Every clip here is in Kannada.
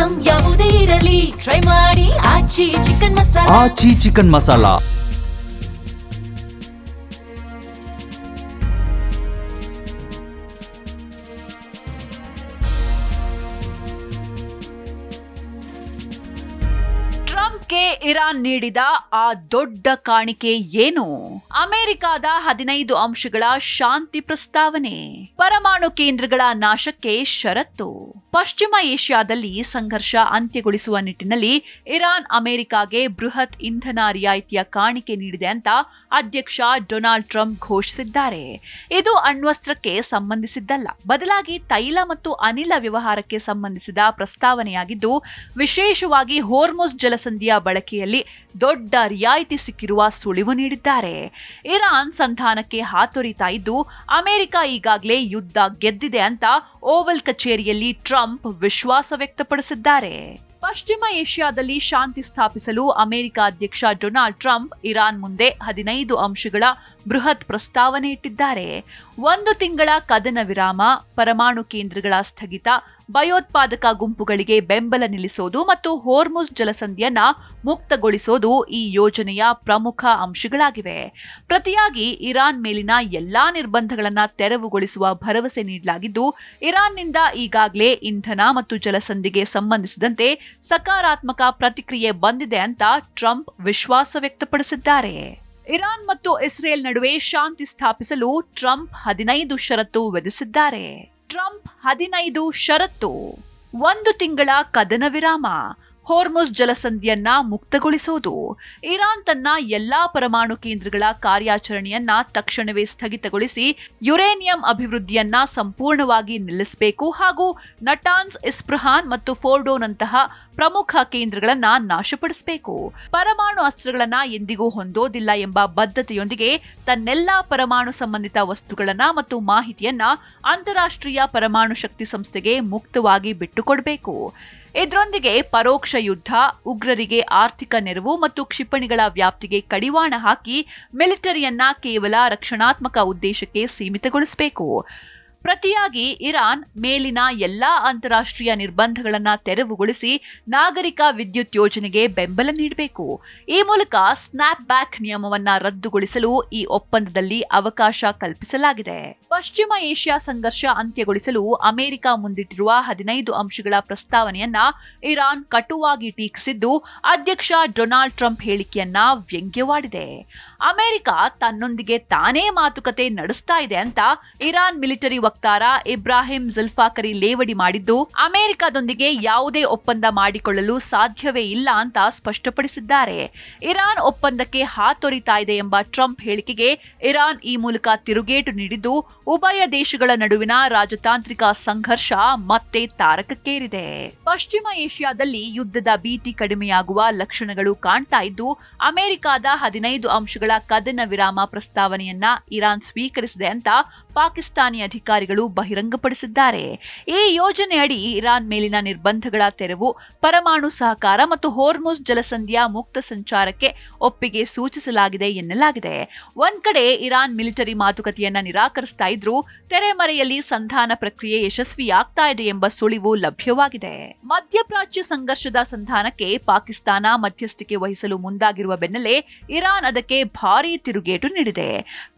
ಐಟಂ ಯಾವುದೇ ಇರಲಿ ಟ್ರೈ ಮಾಡಿ ಆಚಿ ಚಿಕನ್ ಮಸಾಲಾ. ಆಚಿ ಚಿಕನ್ ಮಸಾಲಾ. ಟ್ರಂಪ್ಗೆ ಇರಾನ್ ನೀಡಿದ ಆ ದೊಡ್ಡ ಕಾಣಿಕೆ ಏನು? ಅಮೆರಿಕದ 15 ಅಂಶಗಳ ಶಾಂತಿ ಪ್ರಸ್ತಾವನೆ, ಪರಮಾಣು ಕೇಂದ್ರಗಳ ನಾಶಕ್ಕೆ ಷರತ್ತು. ಪಶ್ಚಿಮ ಏಷ್ಯಾದಲ್ಲಿ ಸಂಘರ್ಷ ಅಂತ್ಯಗೊಳಿಸುವ ನಿಟ್ಟಿನಲ್ಲಿ ಇರಾನ್ ಅಮೆರಿಕಾಗೆ ಬೃಹತ್ ಇಂಧನ ರಿಯಾಯಿತಿಯ ಕಾಣಿಕೆ ನೀಡಿದೆ ಅಂತ ಅಧ್ಯಕ್ಷ ಡೊನಾಲ್ಡ್ ಟ್ರಂಪ್ ಘೋಷಿಸಿದ್ದಾರೆ. ಇದು ಅಣ್ವಸ್ತ್ರಕ್ಕೆ ಸಂಬಂಧಿಸಿದ್ದಲ್ಲ, ಬದಲಾಗಿ ತೈಲ ಮತ್ತು ಅನಿಲ ವ್ಯವಹಾರಕ್ಕೆ ಸಂಬಂಧಿಸಿದ ಪ್ರಸ್ತಾವನೆಯಾಗಿದ್ದು, ವಿಶೇಷವಾಗಿ ಹೋರ್ಮುಜ್ ಜಲಸಂಧಿಯ ಬಳಕೆಯಲ್ಲಿ ದೊಡ್ಡ ರಿಯಾಯಿತಿ ಸಿಕ್ಕಿರುವ ಸುಳಿವು ನೀಡಿದ್ದಾರೆ. ಇರಾನ್ ಸಂಧಾನಕ್ಕೆ ಹಾತೊರಿತಾ ಇದ್ದು, ಅಮೆರಿಕ ಈಗಾಗಲೇ ಯುದ್ಧ ಗೆದ್ದಿದೆ ಅಂತ ಓವಲ್ ಕಚೇರಿಯಲ್ಲಿ ಟ್ರಂಪ್ ವಿಶ್ವಾಸ ವ್ಯಕ್ತಪಡಿಸಿದ್ದಾರೆ. ಪಶ್ಚಿಮ ಏಷ್ಯಾದಲ್ಲಿ ಶಾಂತಿ ಸ್ಥಾಪಿಸಲು ಅಮೆರಿಕ ಅಧ್ಯಕ್ಷ ಡೊನಾಲ್ಡ್ ಟ್ರಂಪ್ ಇರಾನ್ ಮುಂದೆ 15 ಅಂಶಗಳ ಬೃಹತ್ ಪ್ರಸ್ತಾವನೆ ಇಟ್ಟಿದ್ದಾರೆ. 1 ತಿಂಗಳ ಕದನ ವಿರಾಮ, ಪರಮಾಣು ಕೇಂದ್ರಗಳ ಸ್ಥಗಿತ, ಭಯೋತ್ಪಾದಕ ಗುಂಪುಗಳಿಗೆ ಬೆಂಬಲ ನಿಲ್ಲಿಸೋದು ಮತ್ತು ಹೋರ್ಮುಜ್ ಜಲಸಂಧಿಯನ್ನ ಮುಕ್ತಗೊಳಿಸೋದು ಈ ಯೋಜನೆಯ ಪ್ರಮುಖ ಅಂಶಗಳಾಗಿವೆ. ಪ್ರತಿಯಾಗಿ ಇರಾನ್ ಮೇಲಿನ ಎಲ್ಲಾ ನಿರ್ಬಂಧಗಳನ್ನ ತೆರವುಗೊಳಿಸುವ ಭರವಸೆ ನೀಡಲಾಗಿದ್ದು, ಇರಾನ್ನಿಂದ ಈಗಾಗಲೇ ಇಂಧನ ಮತ್ತು ಜಲಸಂಧಿಗೆ ಸಂಬಂಧಿಸಿದಂತೆ ಸಕಾರಾತ್ಮಕ ಪ್ರತಿಕ್ರಿಯೆ ಬಂದಿದೆ ಅಂತ ಟ್ರಂಪ್ ವಿಶ್ವಾಸ ವ್ಯಕ್ತಪಡಿಸಿದ್ದಾರೆ. ಇರಾನ್ ಮತ್ತು ಇಸ್ರೇಲ್ ನಡುವೆ ಶಾಂತಿ ಸ್ಥಾಪಿಸಲು ಟ್ರಂಪ್ 15 ಷರತ್ತು ವಿಧಿಸಿದ್ದಾರೆ. ಟ್ರಂಪ್ 15 ಷರತ್ತು: 1 ತಿಂಗಳ ಕದನ ವಿರಾಮ, ಹೋರ್ಮುಜ್ ಜಲಸಂಧಿಯನ್ನ ಮುಕ್ತಗೊಳಿಸೋದು, ಇರಾನ್ ತನ್ನ ಎಲ್ಲಾ ಪರಮಾಣು ಕೇಂದ್ರಗಳ ಕಾರ್ಯಾಚರಣೆಯನ್ನ ತಕ್ಷಣವೇ ಸ್ಥಗಿತಗೊಳಿಸಿ ಯುರೇನಿಯಂ ಅಭಿವೃದ್ಧಿಯನ್ನ ಸಂಪೂರ್ಣವಾಗಿ ನಿಲ್ಲಿಸಬೇಕು ಹಾಗೂ ನಟಾನ್ಸ್, ಇಸ್ಫಹಾನ್ ಮತ್ತು ಫೋರ್ಡೋನಂತಹ ಪ್ರಮುಖ ಕೇಂದ್ರಗಳನ್ನ ನಾಶಪಡಿಸಬೇಕು. ಪರಮಾಣು ಅಸ್ತ್ರಗಳನ್ನ ಎಂದಿಗೂ ಹೊಂದೋದಿಲ್ಲ ಎಂಬ ಬದ್ಧತೆಯೊಂದಿಗೆ ತನ್ನೆಲ್ಲಾ ಪರಮಾಣು ಸಂಬಂಧಿತ ವಸ್ತುಗಳನ್ನ ಮತ್ತು ಮಾಹಿತಿಯನ್ನ ಅಂತಾರಾಷ್ಟ್ರೀಯ ಪರಮಾಣು ಶಕ್ತಿ ಸಂಸ್ಥೆಗೆ ಮುಕ್ತವಾಗಿ ಬಿಟ್ಟುಕೊಡಬೇಕು. ಇದರೊಂದಿಗೆ ಪರೋಕ್ಷ ಯುದ್ಧ, ಉಗ್ರರಿಗೆ ಆರ್ಥಿಕ ನೆರವು ಮತ್ತು ಕ್ಷಿಪಣಿಗಳ ವ್ಯಾಪ್ತಿಗೆ ಕಡಿವಾಣ ಹಾಕಿ ಮಿಲಿಟರಿಯನ್ನ ಕೇವಲ ರಕ್ಷಣಾತ್ಮಕ ಉದ್ದೇಶಕ್ಕೆ ಸೀಮಿತಗೊಳಿಸಬೇಕು. ಪ್ರತಿಯಾಗಿ ಇರಾನ್ ಮೇಲಿನ ಎಲ್ಲಾ ಅಂತಾರಾಷ್ಟ್ರೀಯ ನಿರ್ಬಂಧಗಳನ್ನ ತೆರವುಗೊಳಿಸಿ ನಾಗರಿಕ ವಿದ್ಯುತ್ ಯೋಜನೆಗೆ ಬೆಂಬಲ ನೀಡಬೇಕು. ಈ ಮೂಲಕ ಸ್ನ್ಯಾಪ್ ಬ್ಯಾಕ್ ನಿಯಮವನ್ನ ರದ್ದುಗೊಳಿಸಲು ಈ ಒಪ್ಪಂದದಲ್ಲಿ ಅವಕಾಶ ಕಲ್ಪಿಸಲಾಗಿದೆ. ಪಶ್ಚಿಮ ಏಷ್ಯಾ ಸಂಘರ್ಷ ಅಂತ್ಯಗೊಳಿಸಲು ಅಮೆರಿಕ ಮುಂದಿಟ್ಟಿರುವ 15 ಅಂಶಗಳ ಪ್ರಸ್ತಾವನೆಯನ್ನ ಇರಾನ್ ಕಟುವಾಗಿ ಟೀಕಿಸಿದ್ದು, ಅಧ್ಯಕ್ಷ ಡೊನಾಲ್ಡ್ ಟ್ರಂಪ್ ಹೇಳಿಕೆಯನ್ನ ವ್ಯಂಗ್ಯವಾಡಿದೆ. ಅಮೆರಿಕ ತನ್ನೊಂದಿಗೆ ತಾನೇ ಮಾತುಕತೆ ನಡೆಸ್ತಾ ಇದೆ ಅಂತ ಇರಾನ್ ಮಿಲಿಟರಿ ವಕ್ತಾರ ಇಬ್ರಾಹಿಂ ಜಲ್ಫಾಕರಿ ಲೇವಡಿ ಮಾಡಿದ್ದು, ಅಮೆರಿಕದೊಂದಿಗೆ ಯಾವುದೇ ಒಪ್ಪಂದ ಮಾಡಿಕೊಳ್ಳಲು ಸಾಧ್ಯವೇ ಇಲ್ಲ ಅಂತ ಸ್ಪಷ್ಟಪಡಿಸಿದ್ದಾರೆ. ಇರಾನ್ ಒಪ್ಪಂದಕ್ಕೆ ಹಾತೊರಿತಾ ಇದೆ ಎಂಬ ಟ್ರಂಪ್ ಹೇಳಿಕೆಗೆ ಇರಾನ್ ಈ ಮೂಲಕ ತಿರುಗೇಟು ನೀಡಿದ್ದು, ಉಭಯ ದೇಶಗಳ ನಡುವಿನ ರಾಜತಾಂತ್ರಿಕ ಸಂಘರ್ಷ ಮತ್ತೆ ತಾರಕಕ್ಕೇರಿದೆ. ಪಶ್ಚಿಮ ಏಷ್ಯಾದಲ್ಲಿ ಯುದ್ಧದ ಭೀತಿ ಕಡಿಮೆಯಾಗುವ ಲಕ್ಷಣಗಳು ಕಾಣ್ತಾ ಇದ್ದು, ಅಮೆರಿಕದ 15 ಅಂಶಗಳ ಕದನ ವಿರಾಮ ಪ್ರಸ್ತಾವನೆಯನ್ನ ಇರಾನ್ ಸ್ವೀಕರಿಸಿದೆ ಅಂತ ಪಾಕಿಸ್ತಾನಿ ಅಧಿಕಾರಿಗಳು ಬಹಿರಂಗಪಡಿಸಿದ್ದಾರೆ. ಈ ಯೋಜನೆಯಡಿ ಇರಾನ್ ಮೇಲಿನ ನಿರ್ಬಂಧಗಳ ತೆರವು, ಪರಮಾಣು ಸಹಕಾರ ಮತ್ತು ಹೋರ್ಮುಜ್ ಜಲಸಂಧಿಯ ಮುಕ್ತ ಸಂಚಾರಕ್ಕೆ ಒಪ್ಪಿಗೆ ಸೂಚಿಸಲಾಗಿದೆ ಎನ್ನಲಾಗಿದೆ. ಒಂದ್ ಕಡೆ ಇರಾನ್ ಮಿಲಿಟರಿ ಮಾತುಕತೆಯನ್ನ ನಿರಾಕರಿಸ್ತಾ ಇದ್ರೂ, ತೆರೆಮರೆಯಲ್ಲಿ ಸಂಧಾನ ಪ್ರಕ್ರಿಯೆ ಯಶಸ್ವಿಯಾಗ್ತಾ ಇದೆ ಎಂಬ ಸುಳಿವು ಲಭ್ಯವಾಗಿದೆ. ಮಧ್ಯಪ್ರಾಚ್ಯ ಸಂಘರ್ಷದ ಸಂಧಾನಕ್ಕೆ ಪಾಕಿಸ್ತಾನ ಮಧ್ಯಸ್ಥಿಕೆ ವಹಿಸಲು ಮುಂದಾಗಿರುವ ಬೆನ್ನಲ್ಲೇ ಇರಾನ್ ಅದಕ್ಕೆ ಭಾರೀ ತಿರುಗೇಟು ನೀಡಿದೆ.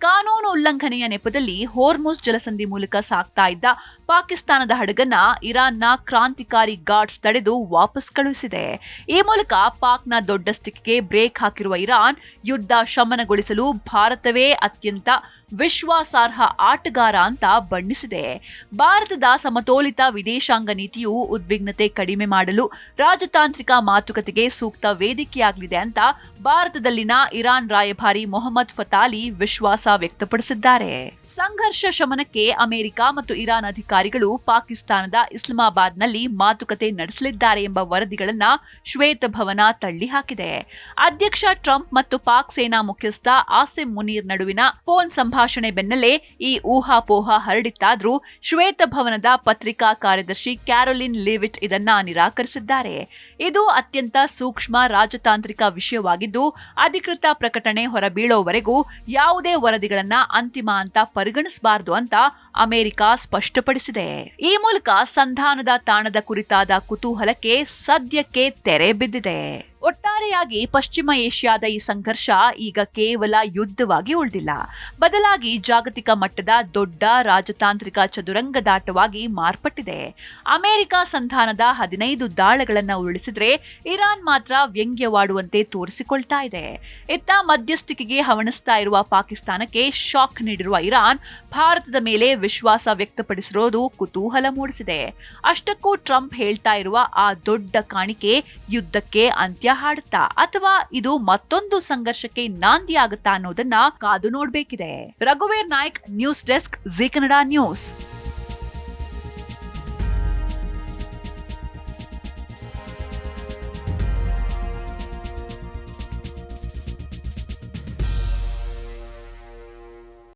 ಕಾನೂನು ಉಲ್ಲಂಘನೆಯ ನೆಪದಲ್ಲಿ ಹೋರ್ಮುಜ್ ಜಲಸಂಧಿ ಮೂಲಕ ಸಾಗ್ತಾ ಇದ್ದ ಪಾಕಿಸ್ತಾನದ ಹಡಗನ್ನ ಇರಾನ್ನ ಕ್ರಾಂತಿಕಾರಿ ಗಾರ್ಡ್ಸ್ ತಡೆದು ವಾಪಸ್ ಕಳುಹಿಸಿದೆ. ಈ ಮೂಲಕ ಪಾಕ್ನ ದೊಡ್ಡ ಸ್ಥಿತಿಗೆ ಬ್ರೇಕ್ ಹಾಕಿರುವ ಇರಾನ್ ಯುದ್ಧ ಶಮನಗೊಳಿಸಲು ಭಾರತವೇ ಅತ್ಯಂತ ವಿಶ್ವಾಸಾರ್ಹ ಆಟಗಾರ ಅಂತ ಬಣ್ಣಿಸಿದೆ. ಭಾರತದ ಸಮತೋಲಿತ ವಿದೇಶಾಂಗ ನೀತಿಯು ಉದ್ವಿಗ್ನತೆ ಕಡಿಮೆ ಮಾಡಲು ರಾಜತಾಂತ್ರಿಕ ಮಾತುಕತೆಗೆ ಸೂಕ್ತ ವೇದಿಕೆಯಾಗಲಿದೆ ಅಂತ ಭಾರತದಲ್ಲಿನ ಇರಾನ್ ರಾಯಭಾರಿ ಮೊಹಮ್ಮದ್ ಫತಾಲಿ ವಿಶ್ವಾಸ ವ್ಯಕ್ತಪಡಿಸಿದ್ದಾರೆ. ಸಂಘರ್ಷ ಶಮನಕ್ಕೆ ಅಮೆರಿಕ ಮತ್ತು ಇರಾನ್ ಅಧಿಕಾರಿಗಳು ಪಾಕಿಸ್ತಾನದ ಇಸ್ಲಾಮಾಬಾದ್ನಲ್ಲಿ ಮಾತುಕತೆ ನಡೆಸಲಿದ್ದಾರೆ ಎಂಬ ವರದಿಗಳನ್ನ ಶ್ವೇತಭವನ ತಳ್ಳಿಹಾಕಿದೆ. ಅಧ್ಯಕ್ಷ ಟ್ರಂಪ್ ಮತ್ತು ಪಾಕ್ ಸೇನಾ ಮುಖ್ಯಸ್ಥ ಆಸಿಮ್ ಮುನೀರ್ ನಡುವಿನ ಫೋನ್ ಸಂಭಾಷಣೆ ಬೆನ್ನಲ್ಲೇ ಈ ಊಹಾಪೋಹ ಹರಡಿತ್ತಾದ್ರೂ ಶ್ವೇತಭವನದ ಪತ್ರಿಕಾ ಕಾರ್ಯದರ್ಶಿ ಕ್ಯಾರೋಲಿನ್ ಲಿವಿಟ್ ಇದನ್ನ ನಿರಾಕರಿಸಿದ್ದಾರೆ. ಇದು ಅತ್ಯಂತ ಸೂಕ್ಷ್ಮ ರಾಜತಾಂತ್ರಿಕ ವಿಷಯವಾಗಿದ್ದು, ಅಧಿಕೃತ ಪ್ರಕಟಣೆ ಹೊರಬೀಳೋವರೆಗೂ ಯಾವುದೇ ವರದಿಗಳನ್ನ ಅಂತಿಮ ಅಂತ ಪರಿಗಣಿಸಬಾರದು ಅಂತ ಅಮೆರಿಕ ಸ್ಪಷ್ಟಪಡಿಸಿದೆ. ಮೂಡಿಸಿದೆ. ಈ ಮೂಲಕ ಸಂಧಾನದ ತಾಣದ ಕುರಿತಾದ ಕುತೂಹಲಕ್ಕೆ ಸದ್ಯಕ್ಕೆ ತೆರೆ ಬಿದ್ದಿದೆ. ಒಟ್ಟಾರೆಯಾಗಿ ಪಶ್ಚಿಮ ಏಷ್ಯಾದ ಈ ಸಂಘರ್ಷ ಈಗ ಕೇವಲ ಯುದ್ಧವಾಗಿ ಉಳಿದಿಲ್ಲ, ಬದಲಾಗಿ ಜಾಗತಿಕ ಮಟ್ಟದ ದೊಡ್ಡ ರಾಜತಾಂತ್ರಿಕ ಚದುರಂಗದಾಟವಾಗಿ ಮಾರ್ಪಟ್ಟಿದೆ. ಅಮೆರಿಕ ಸಂಧಾನದ 15 ದಾಳಗಳನ್ನ ಉರುಳಿಸಿದ್ರೆ ಇರಾನ್ ಮಾತ್ರ ವ್ಯಂಗ್ಯವಾಡುವಂತೆ ತೋರಿಸಿಕೊಳ್ತಾ ಇದೆ. ಇತ್ತ ಮಧ್ಯಸ್ಥಿಕೆಗೆ ಹವಣಿಸ್ತಾ ಇರುವ ಪಾಕಿಸ್ತಾನಕ್ಕೆ ಶಾಕ್ ನೀಡಿರುವ ಇರಾನ್ ಭಾರತದ ಮೇಲೆ ವಿಶ್ವಾಸ ವ್ಯಕ್ತಪಡಿಸಿರೋದು ಕುತೂಹಲ ಮೂಡಿಸಿದೆ. ಅಷ್ಟಕ್ಕೂ ಟ್ರಂಪ್ ಹೇಳ್ತಾ ಇರುವ ಆ ದೊಡ್ಡ ಕಾಣಿಕೆ ಯುದ್ಧಕ್ಕೆ ಅಂತ್ಯ ಹಾಡುತ್ತಾ ಅಥವಾ ಇದು ಮತ್ತೊಂದು ಸಂಘರ್ಷಕ್ಕೆ ನಾಂದಿ ಆಗುತ್ತಾ ಅನ್ನೋದನ್ನ ಕಾದು ನೋಡ್ಬೇಕಿದೆ. ರಘುವೀರ್ Naik, news desk, Zee Kannada news.